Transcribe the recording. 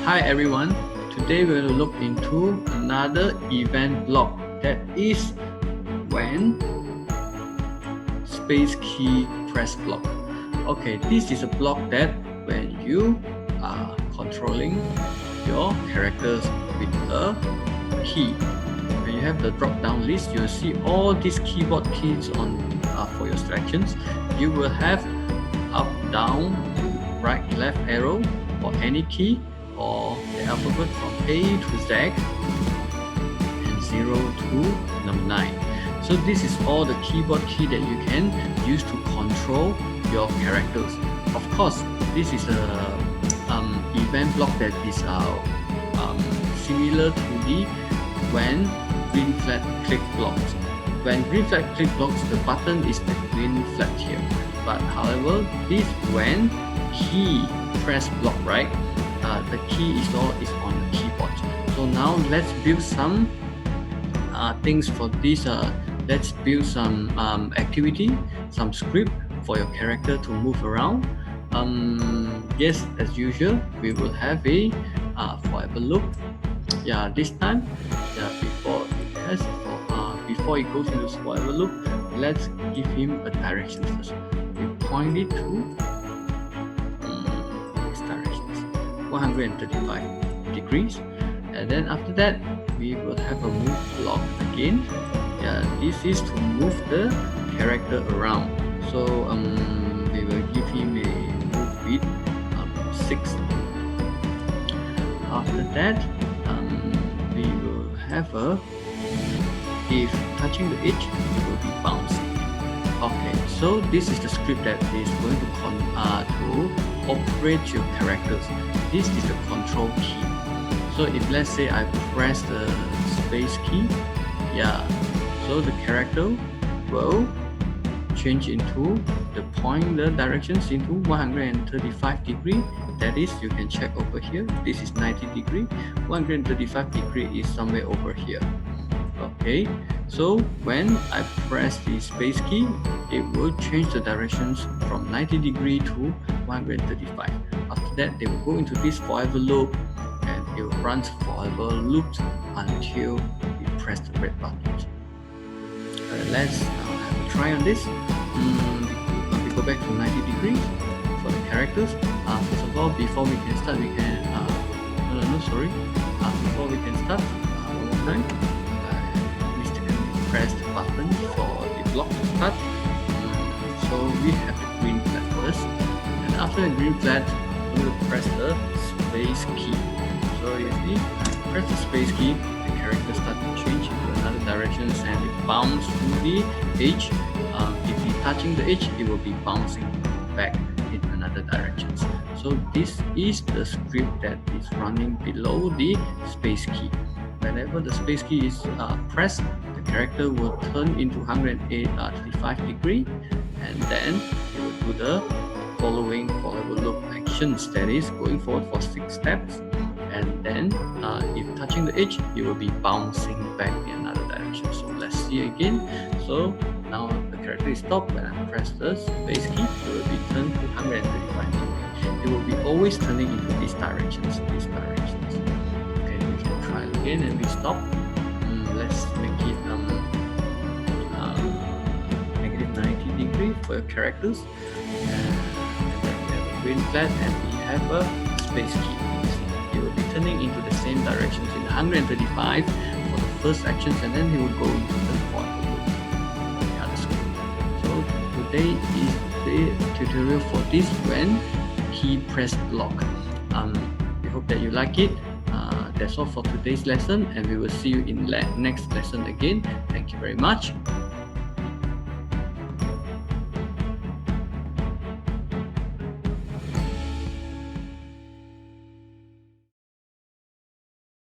Hi everyone, today we'll look into another event block, that is when space key press block. Okay, this is a block that when you are controlling your characters with a key. When you have the drop down list, you'll see all these keyboard keys on for your selections. You will have up, down, right, left arrow for any key, or the alphabet from A to Z and 0 to number 9. So this is all the keyboard key that you can use to control your characters. Of course, this is a event block that is similar to the when green flag click blocks. When green flag click blocks, the button is the green flag here. But however, this when key press block, right? The key is on the keyboard. So now let's build some things for this. Let's build some activity, some script for your character to move around. Yes, as usual, we will have a forever loop. Yeah, this time, before it goes into forever loop, let's give him a direction first. We point it to 135 degrees, and then after that we will have a move block again. Yeah, this is to move the character around. So we will give him a move width 6. After that we will have a, if touching the edge, it will be bouncing. Okay, so this is the script that is going to operate your characters. This is the control key. So if let's say I press the space key, yeah, so the character will change into the directions into 135 degree. That is, you can check over here. This is 90 degree. 135 degree is somewhere over here. Okay, so when I press the space key, it will change the directions from 90 degree to 135. After that, they will go into this forever loop, and it will run forever loops until you press the red button. Let's have a try on this. We go back to 90 degrees for the characters. First of all, before we can start, before we can start, one more time. Press the button for the block to start. So we have the green flag first, and after the green flag, we will press the space key. So you see, press the space key, the character starts to change into another directions, and it bounces to the edge. If it's touching the edge, it will be bouncing back in another directions. So this is the script that is running below the space key. Whenever the space key is pressed, the character will turn into 135 degree, and then it will do the following forever loop actions, that is going forward for 6 steps, and then if touching the edge, it will be bouncing back in another direction. So let's see again. So now the character is stopped. When I press the space key, it will be turned to 135 degree. It will be always turning into these directions. Okay, we can try again, and we stop. Let's make it negative 90 degree for your characters, and then we have a green flag, and we have a space key. So it will be turning into the same directions in 135 for the first actions, and then he will go into the fourth loop on the other screen. So today is the tutorial for this when key press block. We hope that you like it. That's all for today's lesson, and we will see you in next lesson again. Thank you very much.